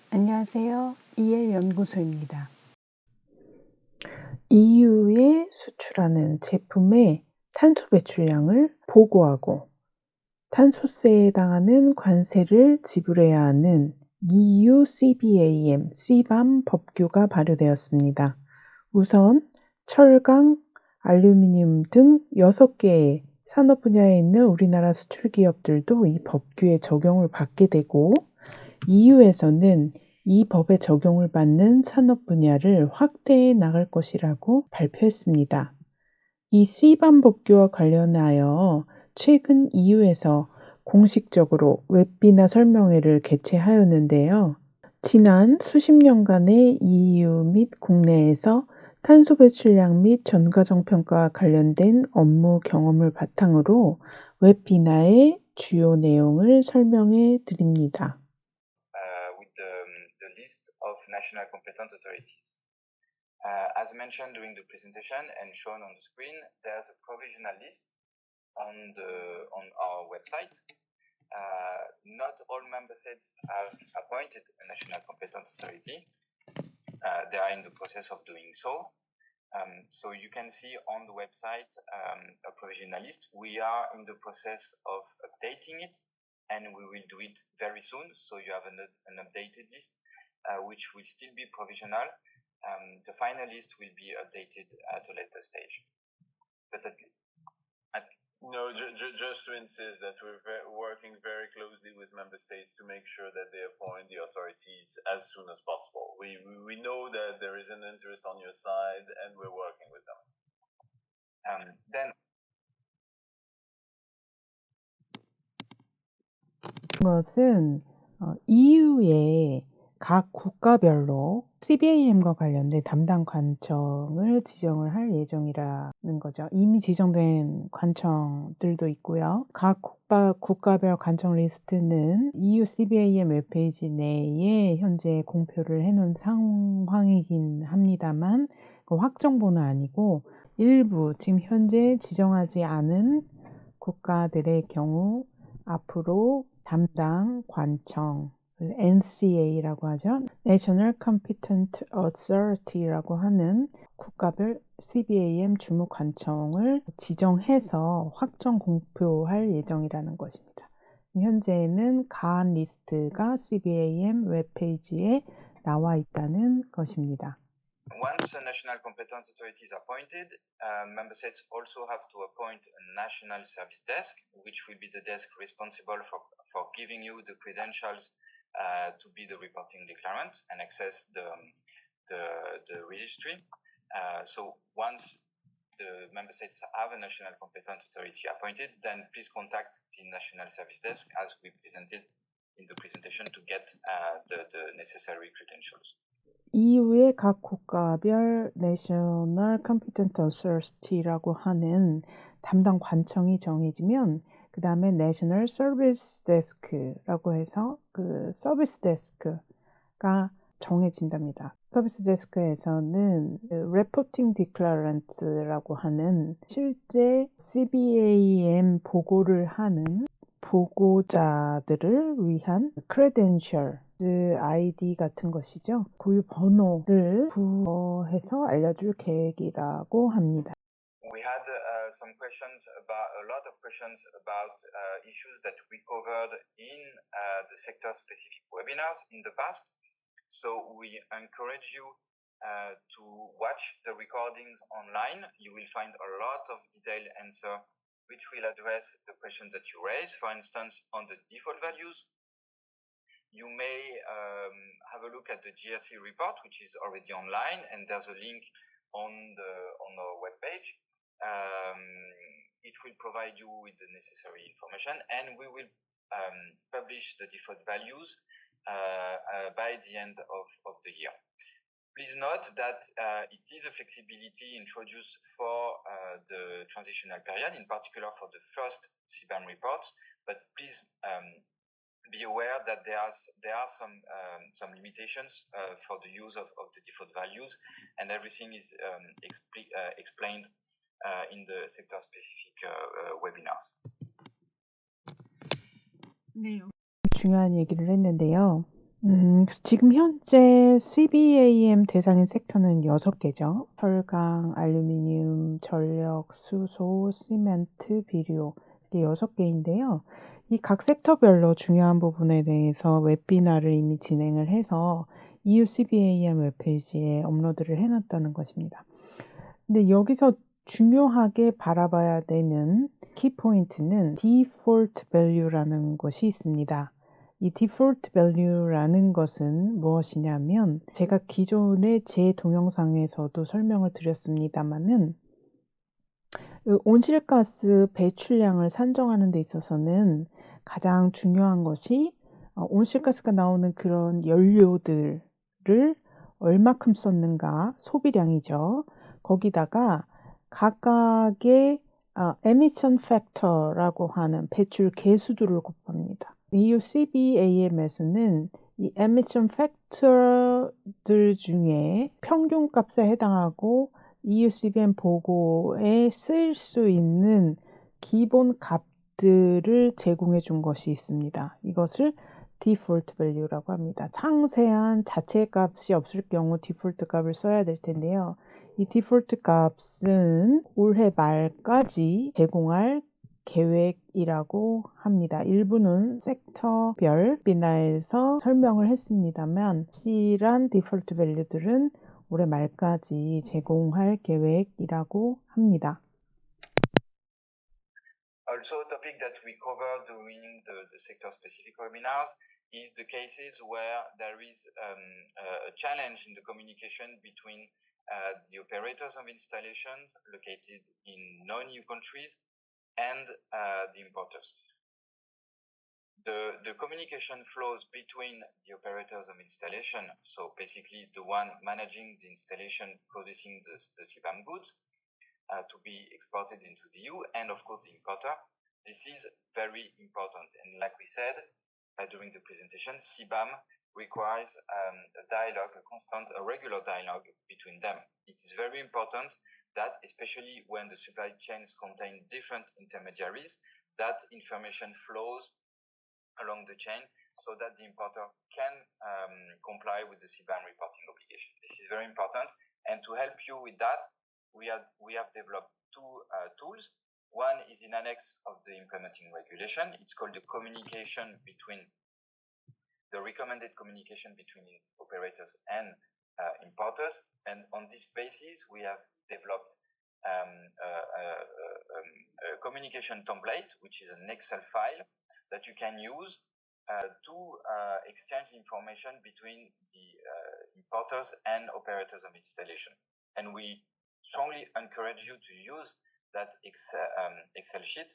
안녕하세요. EL 연구소입니다. EU에 수출하는 제품의 탄소 배출량을 보고하고 탄소세에 해당하는 관세를 지불해야 하는 EU CBAM, CBAM 법규가 발효되었습니다. 우선 철강, 알루미늄 등 6개의 산업 분야에 있는 우리나라 수출 기업들도 이 법규에 적용을 받게 되고 EU에서는 이 법에 적용을 받는 산업 분야를 확대해 나갈 것이라고 발표했습니다. 이 CBAM 법규와 관련하여 최근 EU에서 공식적으로 웹비나 설명회를 개최하였는데요. 지난 수십 년간의 EU 및 국내에서 탄소 배출량 및 전과정 평가와 관련된 업무 경험을 바탕으로 웹비나의 주요 내용을 설명해 드립니다. With the list of national competent authorities. As mentioned during the presentation and shown on the screen, there's a provisional list on our website. Not all member states have appointed a national competent authority. They are in the process of doing so. So you can see on the website a provisional list. We are in the process of updating it, and we will do it very soon. So you have an updated list, which will still be provisional. The final list will be updated at a later stage. But just to insist that we're working very closely with member states to make sure that they appoint the authorities as soon as possible. We know that there is an interest on your side, and we're working with them. Then 이것은 EU의 각 국가별로 CBAM과 관련된 담당 관청을 지정을 할 예정이라는 거죠. 이미 지정된 관청들도 있고요. 각 국가별 관청 리스트는 EU CBAM 웹페이지 내에 현재 공표를 해놓은 상황이긴 합니다만 확정본은 아니고 일부 지금 현재 지정하지 않은 국가들의 경우 앞으로 담당 관청 NCA라고 하죠. National Competent Authority라고 하는 국가별 CBAM 주무관청을 지정해서 확정 공표할 예정이라는 것입니다. 현재는 가한 리스트가 CBAM 웹페이지에 나와 있다는 것입니다. Once a national competent authority is appointed, member states also have to appoint a national service desk, which will be the desk responsible for giving you the credentials to be the reporting declarant and access the registry. So once the member states have a national competent authority appointed, then please contact the national service desk as we presented in the presentation to get the necessary credentials. EU의 각 국가별 National Competent Authority라고 하는 담당 관청이 정해지면 그 다음에 National Service Desk라고 해서 그 서비스 데스크가 정해진답니다. 서비스 데스크에서는 Reporting Declarant라고 하는 실제 CBAM 보고를 하는 보고자들을 위한 credential ID 같은 것이죠. 고유 번호를 부여해서 알려줄 계획이라고 합니다. We had some questions about a lot of questions about issues that we covered in the sector-specific webinars in the past. So we encourage you to watch the recordings online. You will find a lot of detailed answer which will address the questions that you raise. For instance, on the default values, you may have a look at the GRC report, which is already online, and there's a link on our webpage. It will provide you with the necessary information, and we will publish the default values by the end of the year. Please note that it is a flexibility introduced for the transitional period, in particular for the first CBAM reports, but please be aware that there are some limitations for the use of the default values, and everything is explained in the sector-specific webinars. 네, 중요한 얘기를 했는데요. 그래서 지금 현재 CBAM 대상인 섹터는 6개죠. 철강, 알루미늄, 전력, 수소, 시멘트, 비료 이게 6개인데요. 이 각 섹터별로 중요한 부분에 대해서 웹비나를 이미 진행을 해서 EU CBAM 웹페이지에 업로드를 해놨다는 것입니다. 근데 여기서 중요하게 바라봐야 되는 키포인트는 Default Value라는 것이 있습니다. 이 Default Value라는 것은 무엇이냐면 제가 기존의 제 동영상에서도 설명을 드렸습니다마는 온실가스 배출량을 산정하는 데 있어서는 가장 중요한 것이 온실가스가 나오는 그런 연료들을 얼마큼 썼는가 소비량이죠. 거기다가 각각의 emission factor라고 하는 배출 계수들을 곱합니다. EU CBAM에서는 이 emission factor들 중에 평균값에 해당하고 EU CBM 보고에 쓰일 수 있는 기본 값들을 제공해 준 것이 있습니다. 이것을 디폴트 밸류라고 합니다. 상세한 자체 값이 없을 경우 디폴트 값을 써야 될 텐데요. 이 디폴트 값은 올해 말까지 제공할 계획이라고 합니다. 일부는 섹터별 비나에서 설명을 했습니다만 실한 디폴트 밸류들은 올해 말까지 제공할 계획이라고 합니다. Also, a topic that we covered during the sector-specific webinars is the cases where there is a challenge in the communication between the operators of installations located in non-EU countries and the importers. The communication flows between the operators of installation, so basically the one managing the installation producing the CBAM goods, to be exported into the EU, and of course the importer. This is very important, and like we said during the presentation, CBAM requires a dialogue, a regular dialogue between them. It is very important that, especially when the supply chains contain different intermediaries, that information flows along the chain so that the importer can comply with the CBAM reporting obligation. This is very important, and to help you with that, we have developed two tools. One is in annex of the implementing regulation. It's called the communication between the recommended communication between operators and importers. And on this basis, we have developed a communication template, which is an Excel file that you can use to exchange information between the importers and operators of installation. And we strongly encourage you to use that Excel sheet.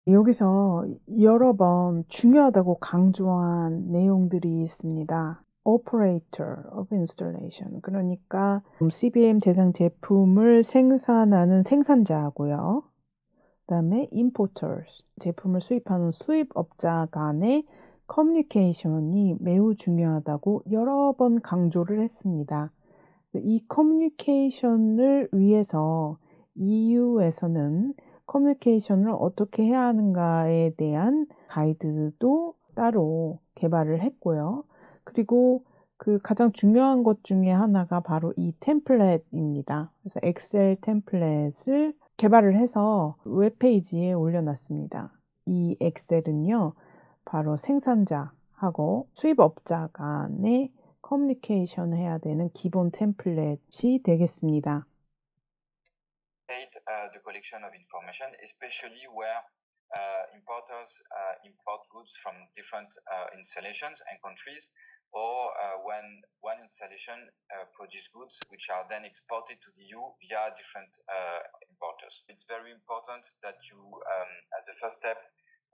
여기서 여러 번 중요하다고 강조한 내용들이 있습니다. Operator of Installation, 그러니까 CBAM 대상 제품을 생산하는 생산자고요. 그 다음에 Importers, 제품을 수입하는 수입업자 간의 커뮤니케이션이 매우 중요하다고 여러 번 강조를 했습니다. 이 커뮤니케이션을 위해서 EU에서는 커뮤니케이션을 어떻게 해야 하는가에 대한 가이드도 따로 개발을 했고요. 그리고 그 가장 중요한 것 중에 하나가 바로 이 템플릿입니다. 그래서 엑셀 템플릿을 개발을 해서 웹페이지에 올려놨습니다. 이 엑셀은요, 바로 생산자하고 수입업자 간의 커뮤니케이션 해야 되는 기본 템플릿이 되겠습니다. The collection of information, especially where importers import goods from different installations and countries, or when one installation produces goods which are then exported to the EU via different importers. It's very important that you, as a first step,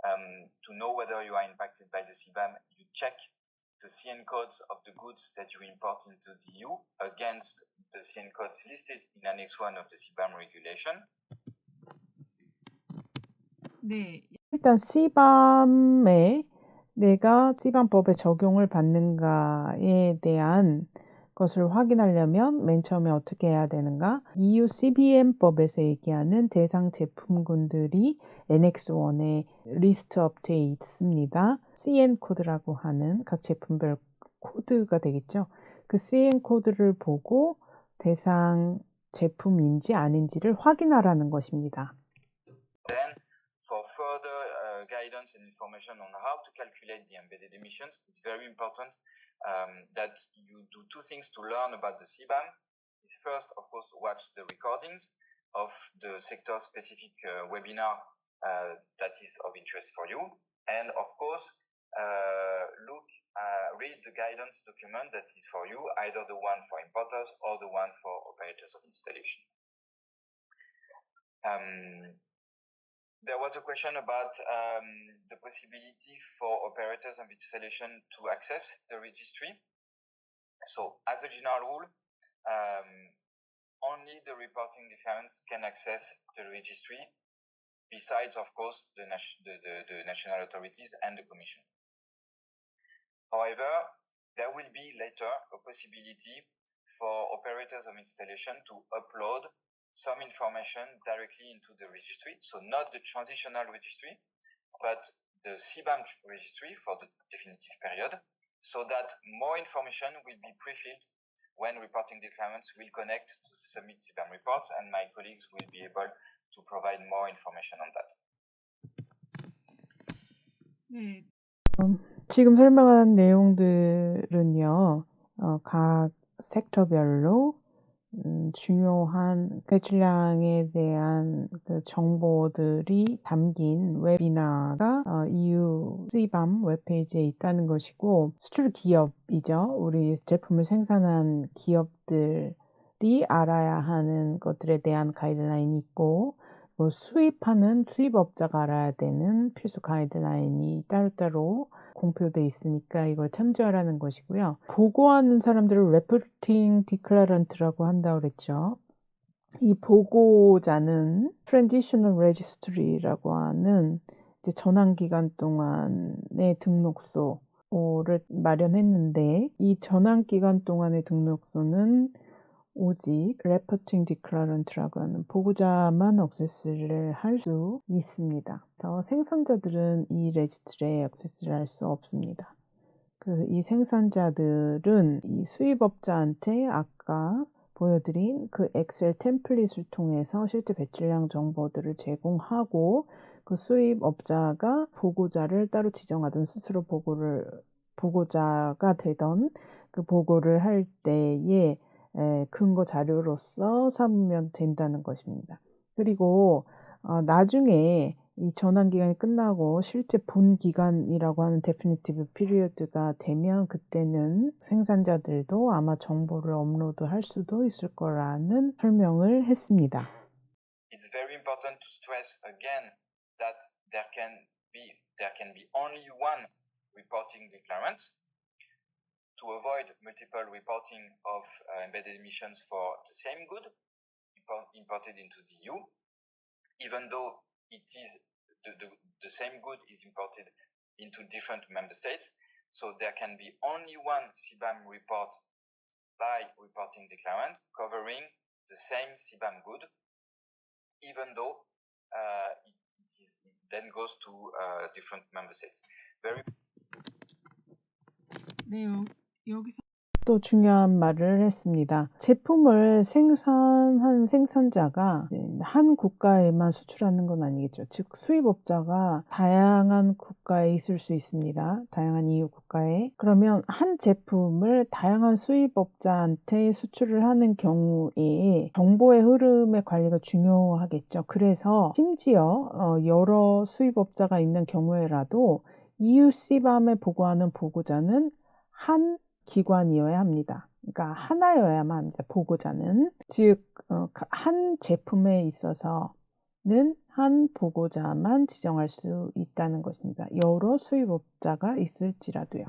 to know whether you are impacted by the CBAM, you check the CN codes of the goods that you import into the EU against the CN codes listed in Annex 1 of the CBAM regulation. 네, 일단 CBAM에 내가 CBAM법에 적용을 받는가에 대한 것을 확인하려면 맨 처음에 어떻게 해야 되는가? EU CBM법에서 얘기하는 대상 제품군들이 NX1에 리스트 업되어 있습니다. CN 코드라고 하는 각 제품별 코드가 되겠죠. 그 CN 코드를 보고 대상 제품인지 아닌지를 확인하라는 것입니다. Then, for further guidance and information on how to calculate the embedded emissions, it's very important that you do two things to learn about the CBAM. First, of course, watch the recordings of the sector-specific webinar that is of interest for you, and of course, read the guidance document that is for you, either the one for importers or the one for operators of installation. There was a question about the possibility for operators of installation to access the registry. So, as a general rule, only the reporting difference can access the registry, besides, of course, the national authorities and the Commission. However, there will be later a possibility for operators of installation to upload some information directly into the registry, so not the transitional registry, but the CBAM registry for the definitive period, so that more information will be pre-filled when reporting declarants will connect to submit CBAM reports, and my colleagues will be able to provide more information on that. 네. 지금 설명한 내용들은요, 각 섹터별로 중요한 배출량에 대한 그 정보들이 담긴 웨비나가 EU CBAM 웹페이지에 있다는 것이고, 수출 기업이죠. 우리 제품을 생산한 기업들이 알아야 하는 것들에 대한 가이드라인이 있고, 수입하는 수입업자가 알아야 되는 필수 가이드라인이 따로따로 공표돼 있으니까 이걸 참조하라는 것이고요. 보고하는 사람들을 Reporting Declarant라고 한다고 그랬죠. 이 보고자는 Transitional Registry라고 하는 이제 전환기간 동안의 등록소를 마련했는데, 이 전환기간 동안의 등록소는 오직 Reporting Declarant라고 하는 보고자만 액세스를 할 수 있습니다. 그래서 생산자들은 이 레지스트리에 액세스를 할 수 없습니다. 이 생산자들은 이 수입업자한테 아까 보여드린 그 엑셀 템플릿을 통해서 실제 배출량 정보들을 제공하고, 그 수입업자가 보고자를 따로 지정하든 스스로 보고자가 되던 그 보고를 할 때에 근거 자료로서 삼으면 된다는 것입니다. 그리고 나중에 이 전환기간이 끝나고 실제 본 기간이라고 하는 definitive period가 되면 그때는 생산자들도 아마 정보를 업로드할 수도 있을 거라는 설명을 했습니다. It's very important to stress again that there can be only one reporting declarant to avoid multiple reporting of embedded emissions for the same good imported into the EU, even though it is the same good is imported into different member states. So there can be only one CBAM report by reporting declarant covering the same CBAM good, even though it then goes to different member states. 여기서 또 중요한 말을 했습니다. 제품을 생산한 생산자가 한 국가에만 수출하는 건 아니겠죠. 즉 수입업자가 다양한 국가에 있을 수 있습니다. 다양한 EU 국가에. 그러면 한 제품을 다양한 수입업자한테 수출을 하는 경우에 정보의 흐름의 관리가 중요하겠죠. 그래서 심지어 여러 수입업자가 있는 경우에라도 EU CBAM에 보고하는 보고자는 한 기관이어야 합니다. 그러니까 하나여야만 합니다. 보고자는. 즉, 한 제품에 있어서는 한 보고자만 지정할 수 있다는 것입니다. 여러 수입업자가 있을지라도요.